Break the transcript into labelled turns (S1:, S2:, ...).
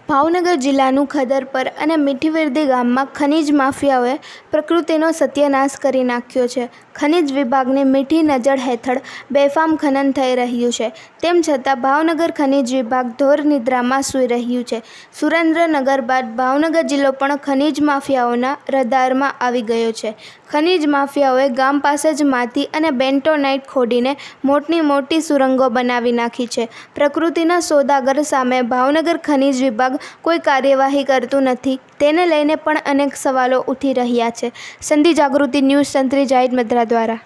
S1: ભાવનગર જિલ્લાનું ખદરપર અને મીઠીવિરદી ગામમાં ખનીજ માફિયાઓએ પ્રકૃતિનો સત્યનાશ કરી નાખ્યો છે. ખનીજ વિભાગની મીઠી નજર હેઠળ બેફામ ખનન થઈ રહ્યું છે. તેમ છતાં ભાવનગર ખનીજ વિભાગ ઘોર નિદ્રામાં સૂઈ રહ્યું છે. સુરેન્દ્રનગર બાદ ભાવનગર જિલ્લો પણ ખનીજ માફિયાઓના રડારમાં આવી ગયો છે. ખનીજ માફિયાઓએ ગામ પાસે જ માટી અને બેન્ટોનાઇટ ખોદીને મોટી સુરંગો બનાવી નાખી છે. પ્રકૃતિના સોદાગર સામે ભાવનગર ખનીજ વિભાગ કોઈ કાર્યવાહી કરતું નથી. તેને લઈને પણ અનેક સવાલો ઉઠી રહ્યા છે. સંધિ જાગૃતિ ન્યૂઝ સંત્રી જાહિદ મદ્રા દ્વારા.